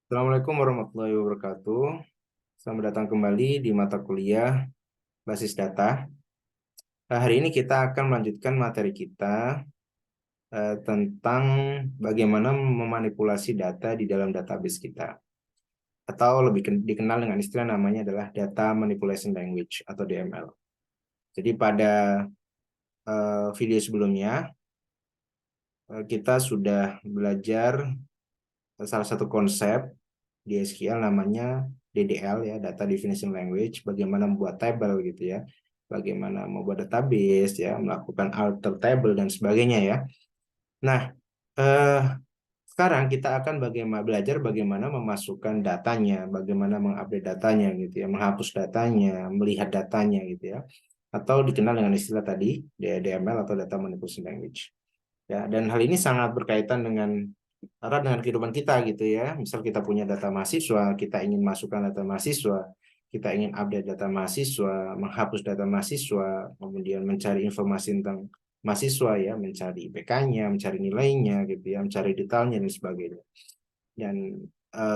Assalamualaikum warahmatullahi wabarakatuh. Selamat datang kembali di mata kuliah Basis Data. Hari ini kita akan melanjutkan materi kita tentang bagaimana memanipulasi data di dalam database kita. Atau lebih dikenal dengan istilah namanya adalah Data Manipulation Language atau DML. Jadi pada video sebelumnya kita sudah belajar salah satu konsep di SQL namanya DDL ya, Data Definition Language, bagaimana membuat table gitu ya, bagaimana membuat database ya, melakukan alter table dan sebagainya ya. Nah, eh, sekarang kita akan belajar bagaimana memasukkan datanya, bagaimana mengupdate datanya gitu ya, menghapus datanya, melihat datanya gitu ya, atau dikenal dengan istilah tadi DML atau Data Manipulation Language. Ya, dan hal ini sangat berkaitan dengan erat dengan kehidupan kita gitu ya. Misal kita punya data mahasiswa, kita ingin masukkan data mahasiswa, kita ingin update data mahasiswa, menghapus data mahasiswa, kemudian mencari informasi tentang mahasiswa ya, mencari IPK-nya, mencari nilainya gitu ya, mencari detailnya dan sebagainya. Dan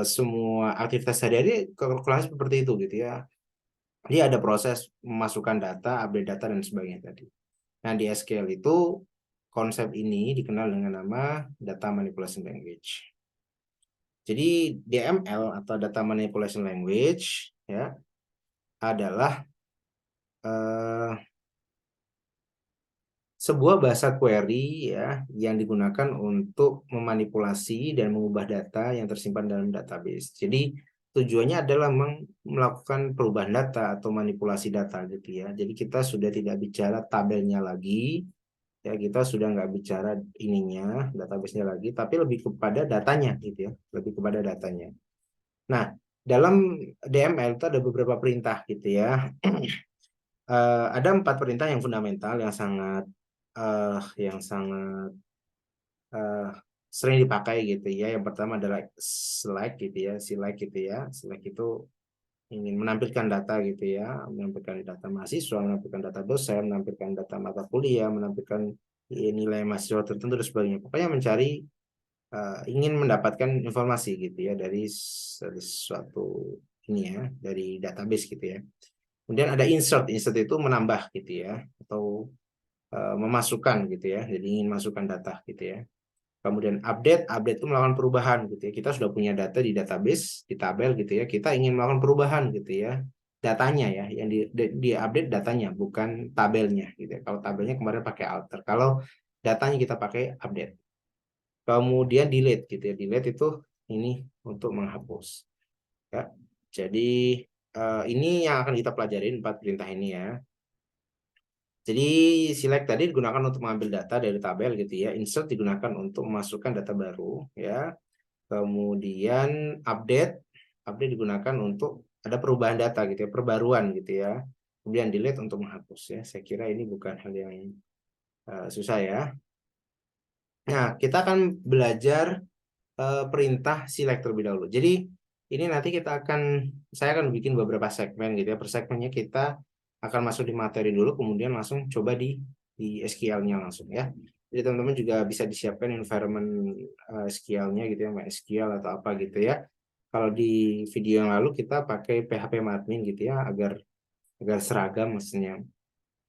semua aktivitas sehari-hari kalkulasi seperti itu gitu ya. Dia ada proses memasukkan data, update data dan sebagainya tadi. Nah, di SQL itu konsep ini dikenal dengan nama Data Manipulation Language. Jadi DML atau Data Manipulation Language ya adalah eh, sebuah bahasa query ya yang digunakan untuk memanipulasi dan mengubah data yang tersimpan dalam database. Jadi tujuannya adalah melakukan perubahan data atau manipulasi data gitu ya. Jadi kita sudah tidak bicara tabelnya lagi, ya kita sudah nggak bicara ininya database-nya lagi, tapi lebih kepada datanya gitu ya, lebih kepada datanya. Nah, dalam DML itu ada beberapa perintah gitu ya. Ada 4 perintah yang fundamental yang sangat eh, sering dipakai gitu ya. Yang pertama adalah select gitu ya, select gitu ya. Select itu ingin menampilkan data gitu ya, menampilkan data mahasiswa, menampilkan data dosen, menampilkan data mata kuliah, menampilkan nilai mahasiswa tertentu dan sebagainya. Pokoknya mencari ingin mendapatkan informasi gitu ya dari suatu ini ya, dari database gitu ya. Kemudian ada insert, insert itu menambah gitu ya, atau memasukkan gitu ya. Jadi ingin masukkan data gitu ya. Kemudian update, update itu melakukan perubahan gitu ya. Kita sudah punya data di database, di tabel gitu ya. Kita ingin melakukan perubahan gitu ya. Datanya ya, yang di update datanya, bukan tabelnya gitu ya. Kalau tabelnya kemarin pakai alter. Kalau datanya kita pakai update. Kemudian delete gitu ya. Delete itu ini untuk menghapus. Ya. Jadi ini yang akan kita pelajarin 4 perintah ini ya. Jadi select tadi digunakan untuk mengambil data dari tabel gitu ya. Insert digunakan untuk memasukkan data baru ya. Kemudian update, update digunakan untuk ada perubahan data gitu ya, perbaruan gitu ya. Kemudian delete untuk menghapus ya. Saya kira ini bukan hal yang susah ya. Nah, kita akan belajar perintah select terlebih dahulu. Jadi ini nanti saya akan bikin beberapa segmen gitu ya. Per segmennya kita akan masuk di materi dulu, kemudian langsung coba di SQL-nya langsung ya. Jadi teman-teman juga bisa disiapkan environment SQL-nya gitu ya, MySQL atau apa gitu ya. Kalau di video yang lalu kita pakai PHP Admin gitu ya, agar agar seragam maksudnya.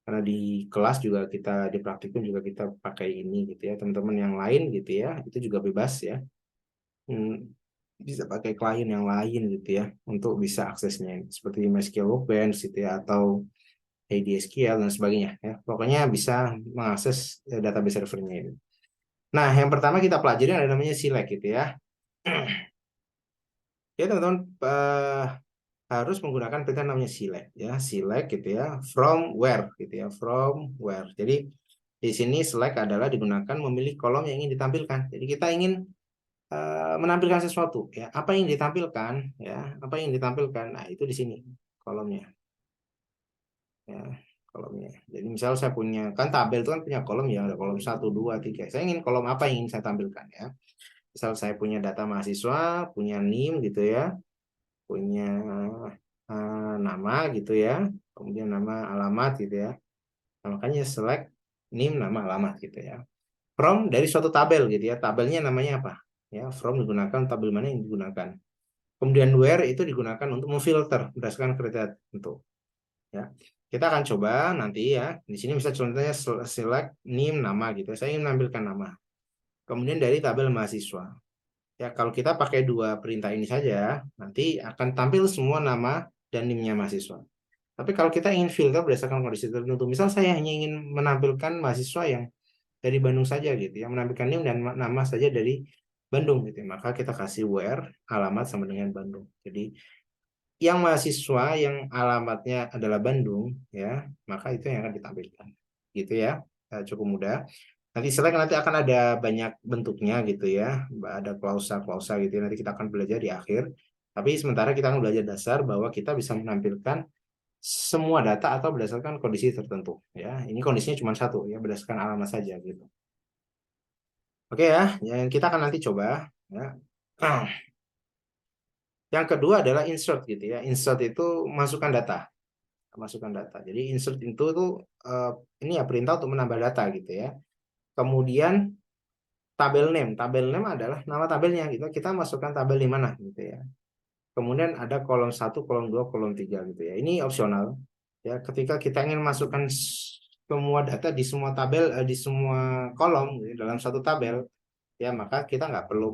Karena di kelas juga kita di praktikum juga kita pakai ini gitu ya. Teman-teman yang lain gitu ya, itu juga bebas ya. Bisa pakai klien yang lain gitu ya untuk bisa aksesnya seperti MySQL Workbench gitu ya atau ADSQL dan sebagainya ya. Pokoknya bisa mengakses database servernya ini. Nah, yang pertama kita pelajari ada namanya select gitu ya. Ya teman-teman harus menggunakan perintah namanya select ya, select gitu ya, from where gitu ya, from where. Jadi di sini select adalah digunakan memilih kolom yang ingin ditampilkan. Jadi kita ingin menampilkan sesuatu ya, apa yang ditampilkan ya, apa yang ditampilkan, nah itu di sini kolomnya ya, kolomnya. Jadi misal saya punya, kan tabel itu kan punya kolom ya, ada kolom 1 2 3, saya ingin kolom apa yang ingin saya tampilkan ya. Misal saya punya data mahasiswa, punya NIM gitu ya, punya nama gitu ya, kemudian nama alamat gitu ya. Nah, makanya select NIM nama alamat gitu ya, from dari suatu tabel gitu ya, tabelnya namanya apa ya, from digunakan, tabel mana yang digunakan. Kemudian where itu digunakan untuk memfilter berdasarkan kriteria tertentu. Ya, kita akan coba nanti ya. Di sini bisa contohnya select name nama gitu. Saya ingin menampilkan nama. Kemudian dari tabel mahasiswa. Ya, kalau kita pakai dua perintah ini saja, nanti akan tampil semua nama dan NIM-nya mahasiswa. Tapi kalau kita ingin filter berdasarkan kondisi tertentu, misal saya hanya ingin menampilkan mahasiswa yang dari Bandung saja gitu, yang menampilkan NIM dan nama saja dari Bandung gitu, maka kita kasih where alamat sama dengan Bandung. Jadi yang mahasiswa yang alamatnya adalah Bandung ya, maka itu yang akan ditampilkan. Gitu ya. Cukup mudah. Nanti select nanti akan ada banyak bentuknya gitu ya. Ada klausa-klausa gitu ya. Nanti kita akan belajar di akhir. Tapi sementara kita akan belajar dasar bahwa kita bisa menampilkan semua data atau berdasarkan kondisi tertentu ya. Ini kondisinya cuma satu ya, berdasarkan alamat saja gitu. Oke ya, yang kita akan nanti coba ya. Yang kedua adalah insert gitu ya. Insert itu masukkan data. Masukkan data. Jadi insert itu tuh ini ya perintah untuk menambah data gitu ya. Kemudian tabel name adalah nama tabelnya gitu. Kita masukkan tabel di mana gitu ya. Kemudian ada kolom 1, kolom 2, kolom 3 gitu ya. Ini opsional. Ya, ketika kita ingin masukkan semua data di semua tabel di semua kolom gitu, dalam satu tabel, ya maka kita nggak perlu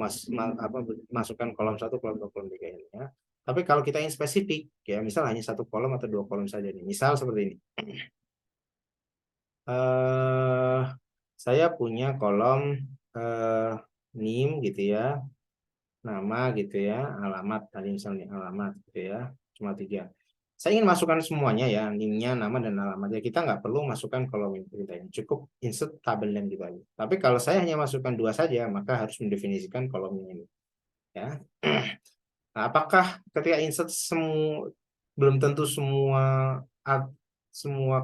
masukkan kolom 1, kolom 2, kolom 3 ini ya. Tapi kalau kita ingin spesifik, ya misal hanya satu kolom atau dua kolom saja nih. Misal seperti ini. Eh, saya punya kolom eh, NIM gitu ya, nama gitu ya, alamat tadi misalnya alamat gitu ya, cuma tiga. Saya ingin masukkan semuanya ya, NIM-nya, nama dan alamatnya. Kita nggak perlu masukkan kolom perintah ini, cukup insert tabel name gitu aja. Tapi kalau saya hanya masukkan dua saja, maka harus mendefinisikan kolomnya ini. Ya, nah, apakah ketika insert semua belum tentu semua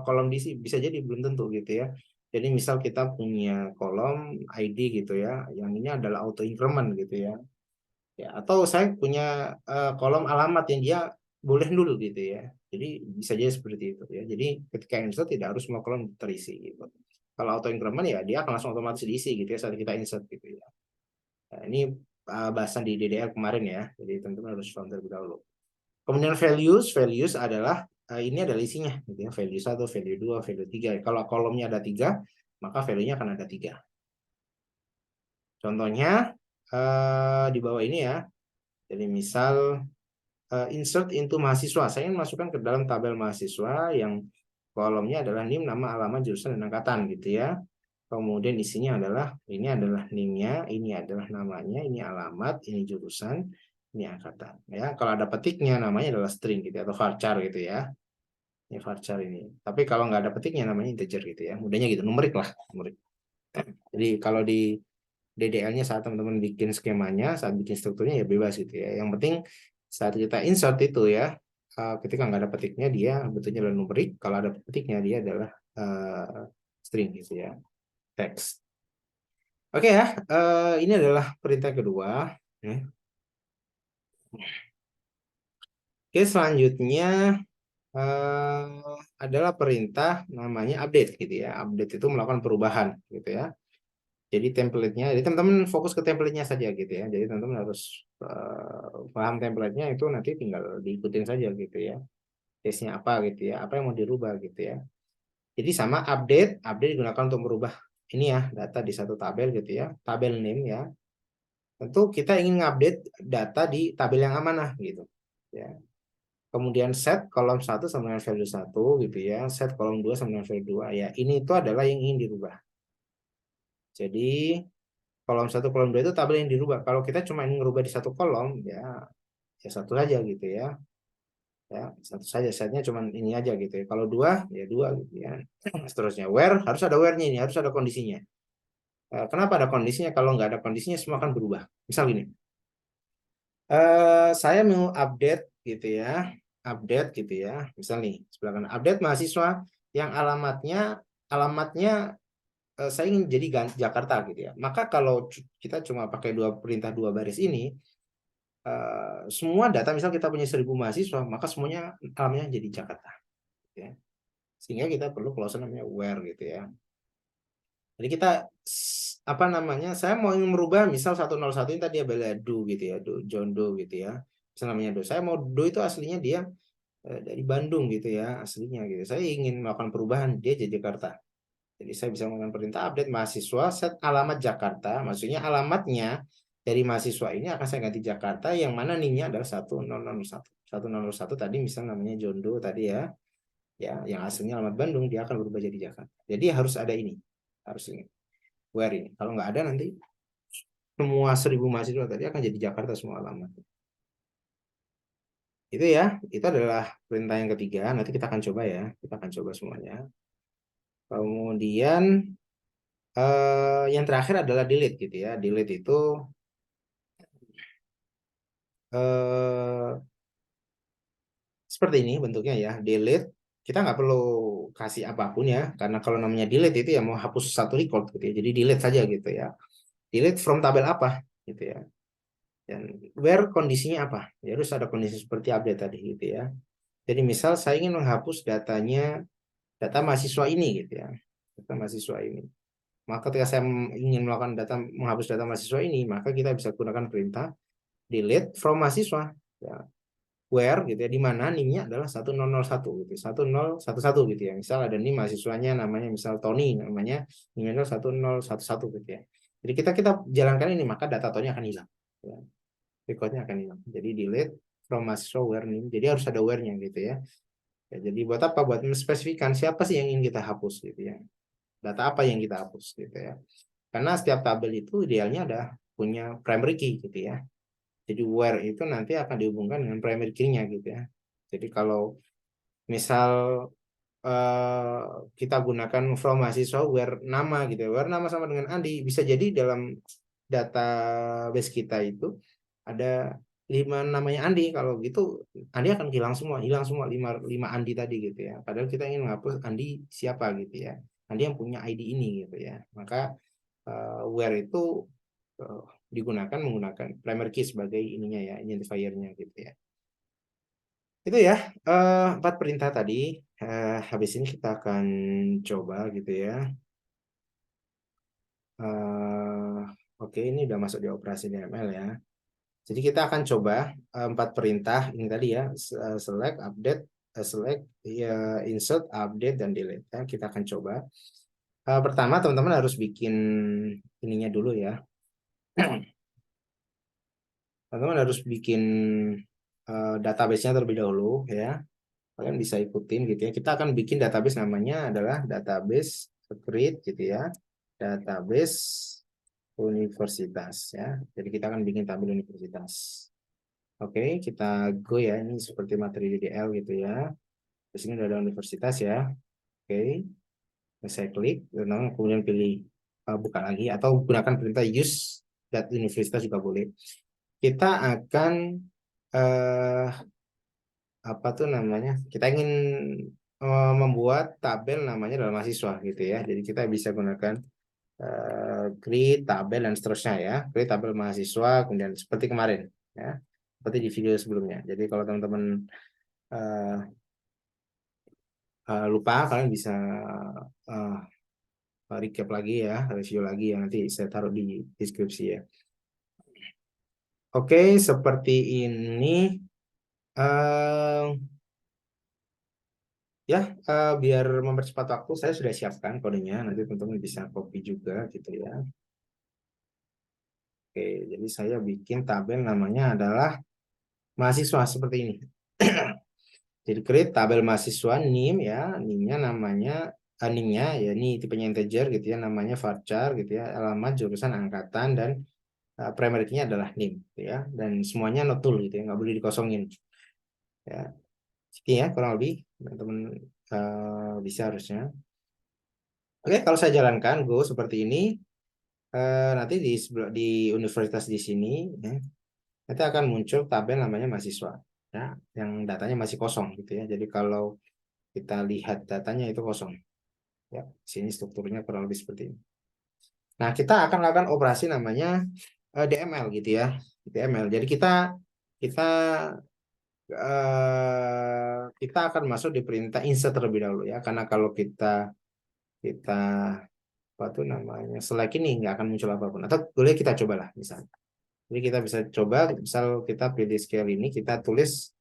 kolom diisi, bisa jadi belum tentu gitu ya. Jadi misal kita punya kolom ID gitu ya, yang ini adalah auto increment gitu ya. Ya, atau saya punya kolom alamat yang dia boleh dulu gitu ya. Jadi bisa jadi seperti itu ya. Jadi ketika insert tidak harus semua kolom terisi gitu. Kalau auto increment ya dia akan langsung otomatis diisi gitu ya saat kita insert gitu ya. Nah, ini bahasan di DDL kemarin ya. Jadi teman-teman harus paham terlebih dahulu. Kemudian values adalah ini adalah isinya gitu ya. Value 1, value 2, value 3. Kalau kolomnya ada 3, maka value-nya akan ada 3. Contohnya di bawah ini ya. Jadi misal insert into mahasiswa. Saya ingin masukkan ke dalam tabel mahasiswa yang kolomnya adalah NIM, nama, alamat, jurusan, dan angkatan gitu ya. Kemudian isinya adalah ini adalah NIM-nya, ini adalah namanya, ini alamat, ini jurusan, ini angkatan. Ya, kalau ada petiknya namanya adalah string gitu ya, atau varchar gitu ya. Ini varchar ini. Tapi kalau nggak ada petiknya namanya integer gitu ya. Mudahnya gitu, numerik lah, numerik. Jadi kalau di DDL-nya saat teman-teman bikin skemanya, saat bikin strukturnya ya bebas gitu ya. Yang penting saat kita insert itu ya, ketika nggak ada petiknya dia bentuknya adalah numerik, kalau ada petiknya dia adalah string gitu ya, teks. Oke ya, ini adalah perintah kedua. Ya. Oke, selanjutnya adalah perintah namanya update gitu ya. Update itu melakukan perubahan gitu ya. Jadi template-nya, jadi teman-teman fokus ke template-nya saja gitu ya. Jadi teman-teman harus paham template-nya itu nanti tinggal diikutin saja gitu ya. Case-nya apa gitu ya, apa yang mau dirubah gitu ya. Jadi sama update digunakan untuk merubah ini ya, data di satu tabel gitu ya, tabel name ya. Tentu kita ingin update data di tabel yang amanah gitu. Ya. Kemudian set kolom 1 sama dengan value 1 gitu ya, set kolom 2 sama dengan value 2 ya. Ini itu adalah yang ingin dirubah. Jadi kolom 1 kolom 2 itu tabel yang dirubah. Kalau kita cuma ingin merubah di satu kolom ya ya satu saja gitu ya. Ya, satu saja setnya cuma ini aja gitu ya. Kalau dua ya dua gitu ya. Seterusnya where harus ada where-nya ini, harus ada kondisinya. Kenapa ada kondisinya? Kalau nggak ada kondisinya semua akan berubah. Misal gini, saya mau update gitu ya, update gitu ya. Misal nih sebelah kanan, update mahasiswa yang alamatnya saya ingin jadi Jakarta gitu ya. Maka kalau kita cuma pakai dua perintah dua baris ini, semua data misal kita punya 1.000 mahasiswa, maka semuanya alamatnya jadi Jakarta. Ya. Sehingga kita perlu clause namanya where gitu ya. Jadi kita apa namanya? Saya mau merubah misal 101 ini tadi ya do gitu ya, do John Doe gitu ya. Misalnya namanya Do, saya mau Do itu aslinya dia dari Bandung gitu ya, aslinya gitu. Saya ingin melakukan perubahan, dia jadi Jakarta. Jadi saya bisa melakukan perintah update mahasiswa set alamat Jakarta, maksudnya alamatnya dari mahasiswa ini akan saya ganti Jakarta, yang mana NIM-nya adalah 1001. 1001 tadi misalnya namanya Jondo tadi ya, yang aslinya alamat Bandung, dia akan berubah jadi Jakarta. Jadi harus ada ini, harus ini, where ini. Kalau nggak ada nanti semua 1000 mahasiswa tadi akan jadi Jakarta semua alamat. Itu ya, itu adalah perintah yang ketiga. Nanti kita akan coba ya, kita akan coba semuanya. Kemudian yang terakhir adalah delete gitu ya. Delete itu eh, seperti ini bentuknya ya. Delete kita nggak perlu kasih apapun ya, karena kalau namanya delete itu ya mau hapus satu record gitu ya. Jadi delete saja gitu ya. Delete from tabel apa gitu ya. Dan where kondisinya apa? Ya harus ada kondisi seperti update tadi gitu ya. Jadi misal saya ingin menghapus data mahasiswa ini gitu ya. Data mahasiswa ini. Maka ketika saya ingin melakukan menghapus data mahasiswa ini, maka kita bisa gunakan perintah delete from mahasiswa. Ya, where gitu ya, di mana NIM-nya adalah 1001 gitu, 1011 gitu ya. Misal ada NIM mahasiswanya namanya misal Tony, namanya NIM-nya adalah 1011 gitu ya. Jadi kita jalankan ini, maka data Tony akan hilang. Ya. Recordnya akan hilang. Jadi delete from mahasiswa where NIM. Jadi harus ada where-nya gitu ya. Ya, jadi buat apa? Buat menspesifikan siapa sih yang ingin kita hapus gitu ya. Data apa yang kita hapus gitu ya. Karena setiap tabel itu idealnya ada punya primary key gitu ya. Jadi where itu nanti akan dihubungkan dengan primary key-nya gitu ya. Jadi kalau misal eh, kita gunakan from mahasiswa where nama gitu ya. Where nama sama dengan Andi, bisa jadi dalam database kita itu ada 5 namanya Andi. Kalau gitu Andi akan hilang semua lima Andi tadi gitu ya. Padahal kita ingin menghapus Andi siapa gitu ya. Andi yang punya ID ini gitu ya. Maka where itu eh, digunakan menggunakan primary key sebagai ininya ya, identifiernya gitu ya. Itu ya, 4 perintah tadi. Habis ini kita akan coba gitu ya. Eh, oke, ini udah masuk di operasi DML ya. Jadi kita akan coba 4 perintah ini tadi ya, select, update, select, ya, insert, update, dan delete. Ya, kita akan coba. Pertama, teman-teman harus bikin ininya dulu ya. Teman-teman harus bikin database-nya terlebih dahulu ya. Kalian bisa ikutin gitu ya. Kita akan bikin database namanya adalah database create gitu ya. Database universitas ya. Jadi kita akan bikin tabel universitas. Oke, kita go ya. Ini seperti materi DDL gitu ya. Di sini udah ada universitas ya. Oke, saya klik dan kemudian pilih buka lagi atau gunakan perintah use dat universitas juga boleh. Kita akan eh, apa tuh namanya? Kita ingin membuat tabel namanya adalah mahasiswa gitu ya. Jadi kita bisa gunakan create tabel dan seterusnya ya. Create tabel mahasiswa kemudian seperti kemarin ya. Seperti di video sebelumnya. Jadi kalau teman-teman uh, lupa, kalian bisa uh, recap lagi ya, review lagi ya, nanti saya taruh di deskripsi ya. Oke, seperti ini. Uh, Ya, biar mempercepat waktu, saya sudah siapkan kodenya. Nanti teman-teman bisa copy juga gitu ya. Oke, jadi saya bikin tabel namanya adalah mahasiswa seperti ini. Jadi create tabel mahasiswa NIM ya, NIM-nya namanya NIM-nya ya ini tipenya integer gitu ya, namanya varchar gitu ya, alamat jurusan angkatan dan primary key-nya adalah NIM gitu ya, dan semuanya notul gitu ya, nggak boleh dikosongin ya. Jadi ya kurang lebih teman-teman bisa harusnya. Oke, kalau saya jalankan Go seperti ini, nanti di universitas di sini ya, nanti akan muncul tabel namanya mahasiswa ya, yang datanya masih kosong gitu ya. Jadi kalau kita lihat datanya itu kosong ya. Sini strukturnya kurang lebih seperti ini. Nah, kita akan lakukan operasi namanya DML gitu ya. DML. Jadi kita kita akan masuk di perintah insert terlebih dahulu ya. Karena kalau kita apa tuh namanya select ini nggak akan muncul apapun. Atau boleh kita cobalah misalnya. Jadi kita bisa coba, misal kita pilih scale ini, kita tulis,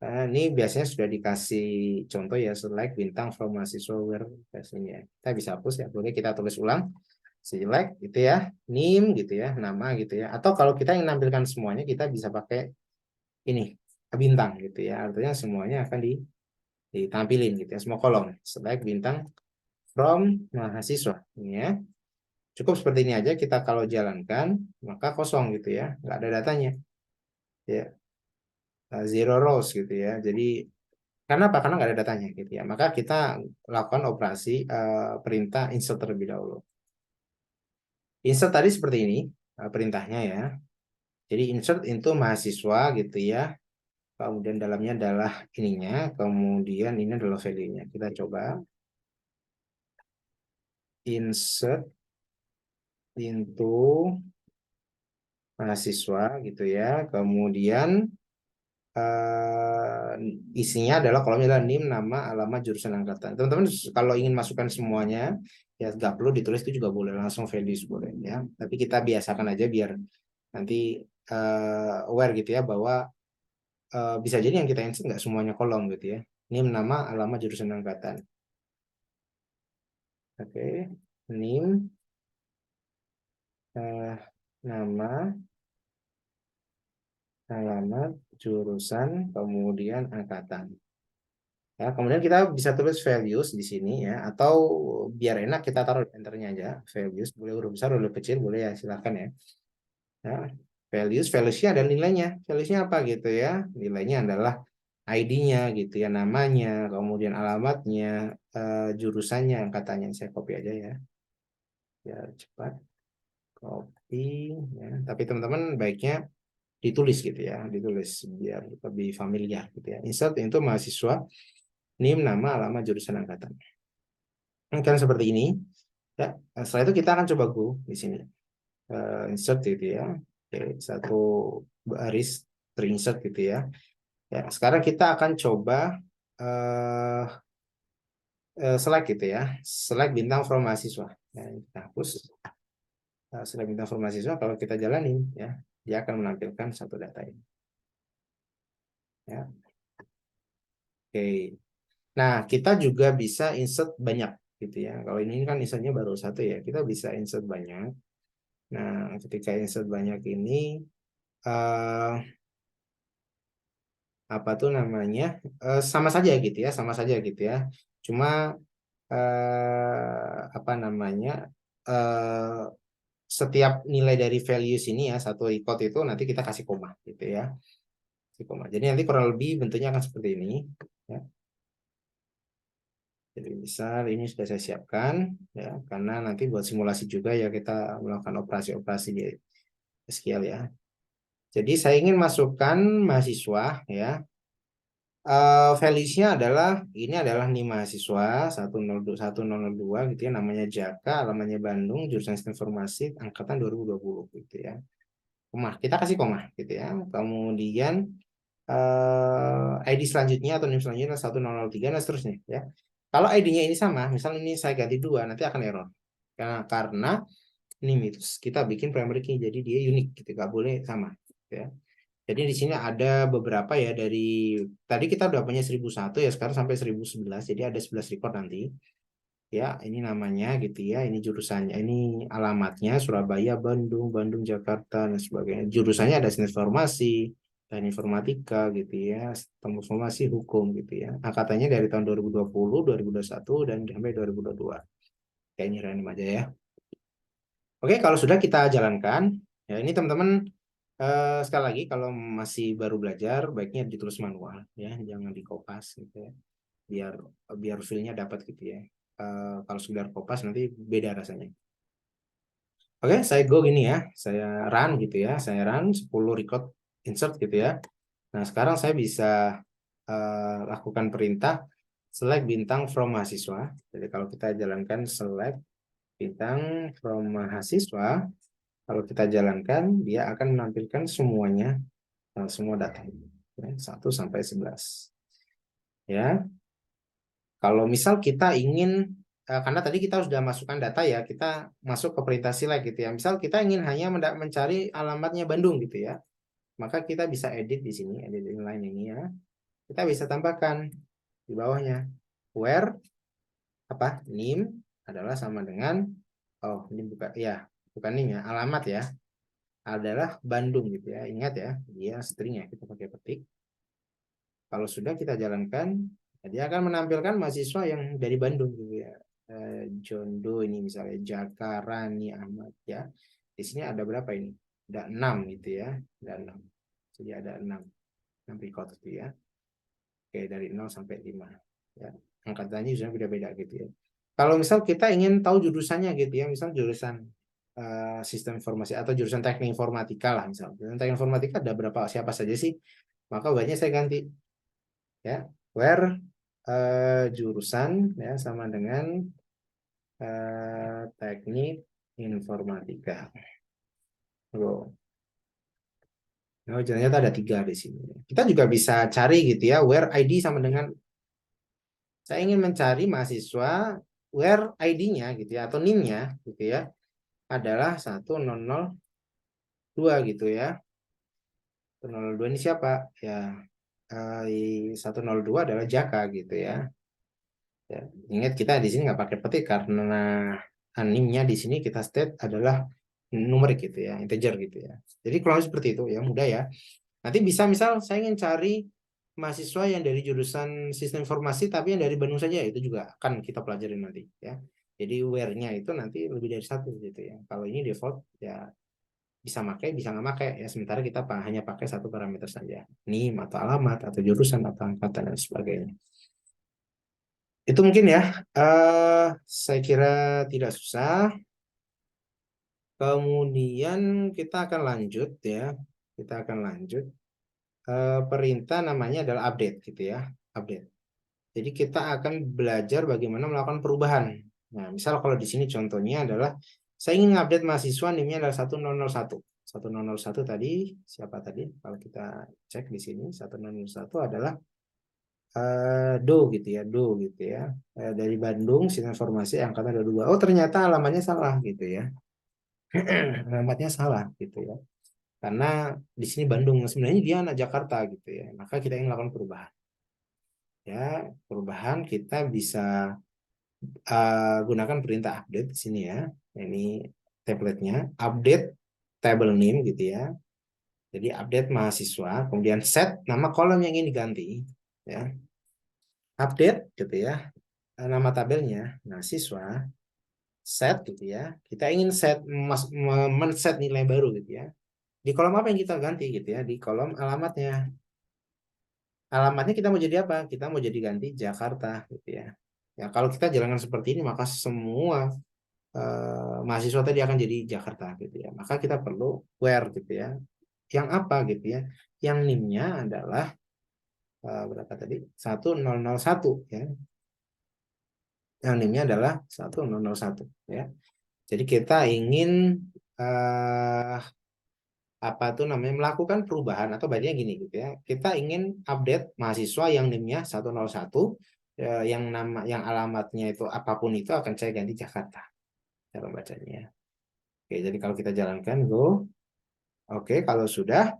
ini biasanya sudah dikasih contoh ya, select bintang from mahasiswa where biasanya. Kita bisa hapus ya, boleh kita tulis ulang, select gitu ya, name gitu ya, nama gitu ya. Atau kalau kita ingin menampilkan semuanya, kita bisa pakai ini, bintang gitu ya. Artinya semuanya akan ditampilin gitu ya, semua kolom. Select bintang from mahasiswa. Ini ya. Cukup seperti ini aja, kita kalau jalankan, maka kosong gitu ya, nggak ada datanya. Ya, zero rows gitu ya. Jadi karena apa? Karena nggak ada datanya gitu ya. Maka kita lakukan operasi perintah insert terlebih dahulu. Insert tadi seperti ini perintahnya ya. Jadi insert into mahasiswa gitu ya. Kemudian dalamnya adalah ininya, kemudian ini adalah value-nya. Kita coba insert into mahasiswa gitu ya. Kemudian isinya adalah kolomnya adalah NIM, nama, alamat, jurusan angkatan. Teman-teman kalau ingin masukkan semuanya ya nggak perlu ditulis, itu juga boleh, langsung values boleh ya. Tapi kita biasakan aja biar nanti aware gitu ya bahwa bisa jadi yang kita insert nggak semuanya kolom gitu ya. NIM, nama, alamat, jurusan angkatan. Oke, NIM, nama, alamat, jurusan, kemudian angkatan. Ya, kemudian kita bisa tulis values di sini ya, atau biar enak kita taruh di enternya aja. Values boleh huruf besar, huruf kecil, boleh ya, silakan ya. Ya, valuesnya ada nilainya. Valuesnya apa gitu ya? Nilainya adalah ID-nya gitu ya, namanya, kemudian alamatnya, jurusannya, angkatannya. Saya copy aja ya, biar cepat. Copy ya. Tapi teman-teman baiknya ditulis gitu ya, ditulis biar lebih familiar gitu ya. Insert itu mahasiswa, NIM, nama, alamat, jurusan angkatan. Kan seperti ini. Ya, setelah itu kita akan coba go di sini. Insert gitu ya. Oke, satu baris terinsert gitu ya. Ya, sekarang kita akan coba uh, select gitu ya. Select bintang from mahasiswa. Ya, kita hapus. Select bintang from mahasiswa, kalau kita jalanin ya, dia akan menampilkan satu data ini. Ya. Oke. Nah, kita juga bisa insert banyak gitu ya. Kalau ini kan insertnya baru satu ya, kita bisa insert banyak. Nah, ketika insert banyak ini eh, apa tuh namanya, sama saja gitu ya, sama saja gitu ya. Cuma apa namanya, eh, setiap nilai dari values ini ya, satu record itu nanti kita kasih koma gitu ya, kasih koma. Jadi nanti kurang lebih bentuknya akan seperti ini ya. Jadi misal ini sudah saya siapkan ya, karena nanti buat simulasi juga ya, kita melakukan operasi-operasi di SQL ya. Jadi saya ingin masukkan mahasiswa ya. Values-nya adalah ini adalah nih mahasiswa 102102 gitu ya, namanya Jaka, alamatnya Bandung, jurusan Sistem Informasi, angkatan 2020 gitu ya. Koma, kita kasih koma gitu ya. Kemudian ID selanjutnya atau NIM selanjutnya adalah 1003 dan seterusnya ya. Kalau ID-nya ini sama, misalnya ini saya ganti 2, nanti akan error. Karena NIM itu kita bikin primary key, jadi dia unik gitu, nggak boleh sama gitu ya. Jadi di sini ada beberapa ya, dari tadi kita udah punya 1001 ya, sekarang sampai 1011. Jadi ada 11 record nanti. Ya, ini namanya gitu ya, ini jurusannya, ini alamatnya Surabaya, Bandung, Bandung, Jakarta dan sebagainya. Jurusannya ada Sains Informasi dan Informatika gitu ya, Sistem Informasi, Hukum gitu ya. Angkatannya dari tahun 2020, 2021 dan sampai 2022. Kayak ini random aja ya. Oke, kalau sudah kita jalankan, ya ini teman-teman, sekali lagi kalau masih baru belajar baiknya ditulis manual ya, jangan dikopas gitu ya, biar biar feel-nya dapat gitu ya. Kalau sekedar kopas nanti beda rasanya. Oke, saya go gini ya, saya run gitu ya, saya run 10 record insert gitu ya. Nah, sekarang saya bisa lakukan perintah select bintang from mahasiswa. Jadi kalau kita jalankan select bintang from mahasiswa, kalau kita jalankan, dia akan menampilkan semuanya, semua data ya, 1 sampai 11. Ya, kalau misal kita ingin karena tadi kita sudah masukkan data ya, kita masuk ke perintah select gitu ya. Misal kita ingin hanya mencari alamatnya Bandung gitu ya, maka kita bisa edit di sini, edit inline ini ya. Kita bisa tambahkan di bawahnya where apa nim adalah sama dengan, oh ini bukan ya, bukan nim ya, alamat ya, adalah Bandung gitu ya. Ingat ya, dia string ya, kita pakai petik. Kalau sudah kita jalankan, dia akan menampilkan mahasiswa yang dari Bandung gitu ya. John Doe ini misalnya, Jaka, Rani, Ahmad ya. Di sini ada berapa ini? Ada 6 gitu ya. Ada 6. Jadi ada 6 record gitu ya. Oke, dari 0 sampai 5. Ya. Angkatannya juga beda-beda gitu ya. Kalau misal kita ingin tahu jurusannya gitu ya, misal jurusan sistem informasi atau jurusan teknik informatika lah misal. Jurusan teknik informatika ada berapa, siapa saja sih? Maka banyak saya ganti ya, where jurusan ya sama dengan teknik informatika. Oh, oh, ternyata ada 3 di sini. Kita juga bisa cari gitu ya, where ID sama dengan, saya ingin mencari mahasiswa where ID-nya gitu ya, atau NIM-nya gitu ya, adalah 1002 gitu ya. 102 ini siapa? Ya, 102 adalah Jaka gitu ya. Ya, ingat kita di sini nggak pakai petik karena animnya di sini kita state adalah numerik gitu ya, integer gitu ya. Jadi kalau seperti itu ya mudah ya. Nanti bisa misal saya ingin cari mahasiswa yang dari jurusan sistem informasi tapi yang dari Bandung saja, itu juga akan kita pelajarin nanti ya. Jadi where-nya itu nanti lebih dari 1 gitu ya. Kalau ini default ya bisa pakai bisa nggak pakai ya. Sementara kita hanya pakai 1 parameter saja, NIM atau alamat atau jurusan atau angkatan dan sebagainya. Itu mungkin ya, saya kira tidak susah. Kemudian kita akan lanjut ya, kita akan lanjut. Perintah namanya adalah update gitu ya, update. Jadi kita akan belajar bagaimana melakukan perubahan. Nah, misal kalau di sini contohnya adalah saya ingin update mahasiswa NIM-nya adalah 1001. 1001 tadi siapa tadi? Kalau kita cek di sini 1001 adalah Do gitu ya, Do gitu ya. Dari Bandung, Sistem Informasi angkatan ada 2. Oh, ternyata alamatnya salah gitu ya. Alamatnya salah gitu ya. Karena di sini Bandung, sebenarnya dia anak Jakarta gitu ya. Maka kita ingin melakukan perubahan. Ya, perubahan kita bisa gunakan perintah update di sini ya. Ini template-nya, update table name gitu ya. Jadi update mahasiswa, kemudian set nama kolom yang ingin diganti ya. Update gitu ya, nama tabelnya mahasiswa, set gitu ya. Kita ingin men-set nilai baru gitu ya. Di kolom apa yang kita ganti gitu ya? Di kolom alamatnya. Alamatnya kita mau jadi apa? Kita mau jadi ganti Jakarta gitu ya. Ya kalau kita jalankan seperti ini maka semua mahasiswa tadi akan jadi Jakarta gitu ya. Maka kita perlu where gitu ya. Yang apa gitu ya? Yang NIM-nya adalah berapa tadi? 1001 ya. Yang NIM-nya adalah 1001 ya. Jadi kita ingin eh, apa tuh namanya, melakukan perubahan atau bacanya gini gitu ya. Kita ingin update mahasiswa yang NIM-nya 101, yang nama yang alamatnya itu apapun itu akan saya ganti Jakarta cara bacanya. Oke, jadi kalau kita jalankan go. Oke, kalau sudah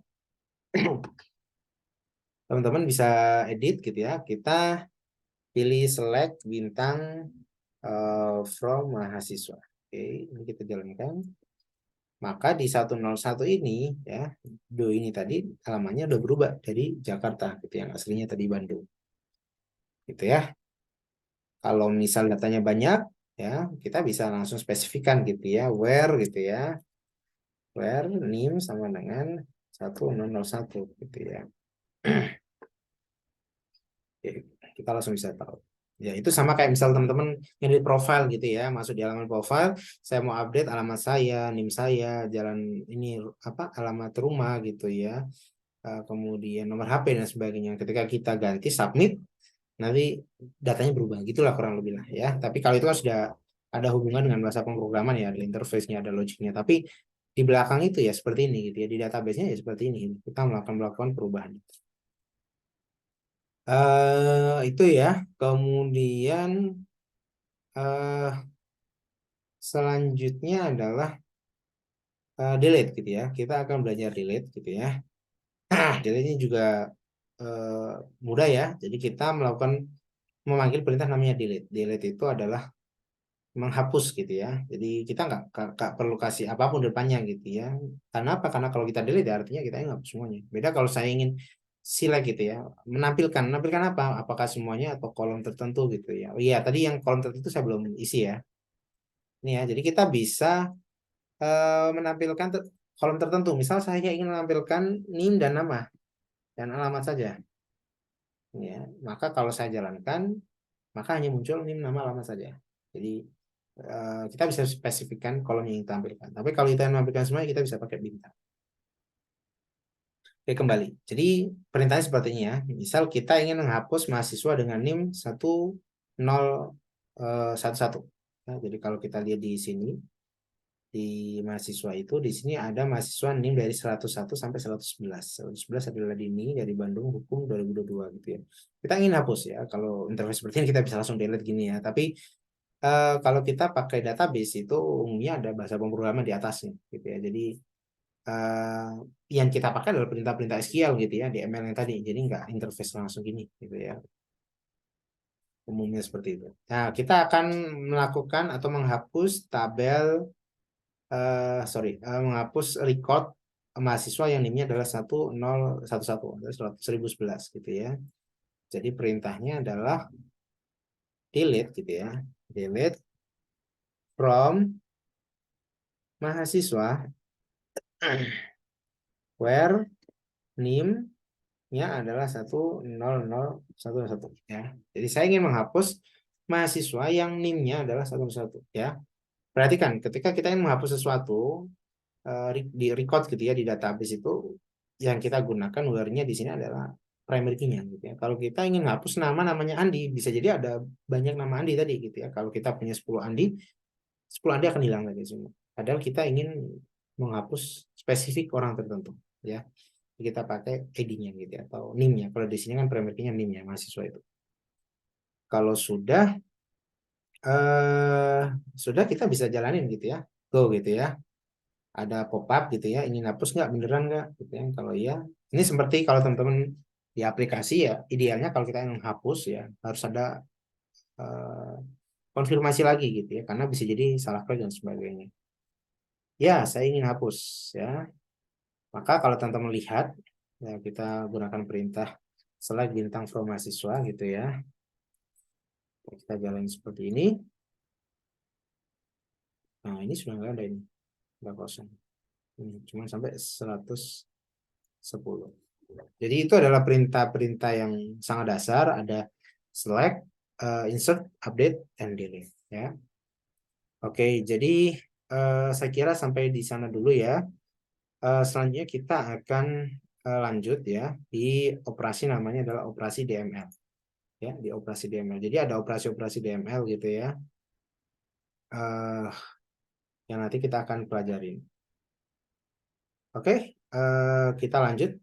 teman-teman bisa edit gitu ya. Kita pilih select bintang from mahasiswa. Oke, ini kita jalankan. Maka di 101 ini ya, do ini tadi alamatnya udah berubah dari Jakarta gitu, yang aslinya tadi Bandung. Gitu ya. Kalau misal datanya banyak ya, kita bisa langsung spesifikan gitu ya, where gitu ya. Where NIM sama dengan 1001 gitu ya. Oke, kita langsung bisa tahu. Ya, itu sama kayak misal teman-teman yang di profile gitu ya, masuk di halaman profile, saya mau update alamat saya, NIM saya, jalan ini apa, alamat rumah gitu ya. Kemudian nomor HP dan sebagainya. Ketika kita ganti submit, nanti datanya berubah. Gitulah kurang lebih lah ya. Tapi kalau itu kan sudah ada hubungan dengan bahasa pemrograman ya, ada interface-nya, ada logiknya. Tapi di belakang itu ya seperti ini gitu ya. Di database-nya ya seperti ini. Kita melakukan perubahan. Itu ya. Kemudian eh, selanjutnya adalah delete gitu ya. Kita akan belajar delete gitu ya. Delete ini juga eh, mudah ya. Jadi kita memanggil perintah namanya delete. Delete itu adalah menghapus gitu ya. Jadi kita nggak perlu kasih apapun depannya gitu ya. Karena apa? Karena kalau kita delete ya artinya kita menghapus semuanya. Beda kalau saya ingin select gitu ya, menampilkan apa? Apakah semuanya atau kolom tertentu gitu ya. Oh iya, tadi yang kolom tertentu saya belum isi ya. Ini ya, jadi kita bisa menampilkan kolom tertentu. Misal saya ingin menampilkan NIM dan nama dan alamat saja. Ini ya, maka kalau saya jalankan, maka hanya muncul NIM, nama, alamat saja. Jadi kita bisa spesifikkan kolom yang kita tampilkan. Tapi kalau kita menampilkan semuanya, kita bisa pakai bintang. Oke, kembali. Jadi perintahnya seperti ini ya. Misal kita ingin menghapus mahasiswa dengan NIM 1011. Nah, jadi kalau kita lihat di sini, di mahasiswa itu, di sini ada mahasiswa NIM dari 101 sampai 111. 111 adalah Dini dari Bandung Hukum 2022 gitu ya. Kita ingin hapus ya. Kalau interface seperti ini kita bisa langsung delete gini ya. Tapi kalau kita pakai database itu umumnya ada bahasa pemrograman di atasnya gitu ya. Jadi eh, yang kita pakai adalah perintah-perintah SQL gitu ya di ML yang tadi. Jadi nggak interface langsung gini gitu ya. Umumnya seperti itu. Nah, kita akan melakukan atau menghapus tabel menghapus record mahasiswa yang NIM-nya adalah 1011 atau 1011 gitu ya. Jadi perintahnya adalah delete gitu ya. Delete from mahasiswa where NIM-nya adalah 10011 ya. Jadi saya ingin menghapus mahasiswa yang NIM-nya adalah 111 ya. Perhatikan ketika kita ingin menghapus sesuatu di record gitu ya di database itu yang kita gunakan word-nya di sini adalah primary key-nya gitu ya. Kalau kita ingin hapus namanya Andi, bisa jadi ada banyak nama Andi tadi gitu ya. Kalau kita punya 10 Andi, 10 Andi akan hilang tadi semua. Padahal kita ingin menghapus spesifik orang tertentu ya. Kita pakai ID-nya gitu ya atau NIM-nya. Kalau di sini kan primary key-nya NIM-nya mahasiswa itu. Kalau eh sudah kita bisa jalanin gitu ya. Go gitu ya. Ada pop-up gitu ya, ingin hapus nggak, beneran nggak gitu ya. Kalau iya, ini seperti kalau teman-teman di aplikasi ya, idealnya kalau kita ingin hapus ya harus ada eh, konfirmasi lagi gitu ya, karena bisa jadi salah klik dan sebagainya. Ya, saya ingin hapus ya. Maka kalau teman-teman lihat ya, kita gunakan perintah select bintang from mahasiswa gitu ya. Kita jalan seperti ini. Nah, ini sudah nggak ada, ini udah kosong. Ini cuma sampai 110. Jadi itu adalah perintah-perintah yang sangat dasar. Ada select, insert, update, and delete. Ya, oke. Jadi saya kira sampai di sana dulu ya. Selanjutnya kita akan lanjut ya di operasi namanya adalah operasi DML. Ya, di operasi DML. Jadi ada operasi-operasi DML gitu ya. eh yang nanti kita akan pelajarin. Oke, kita lanjut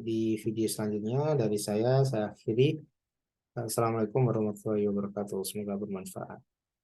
di video selanjutnya dari saya akhiri. Assalamualaikum warahmatullahi wabarakatuh. Semoga bermanfaat.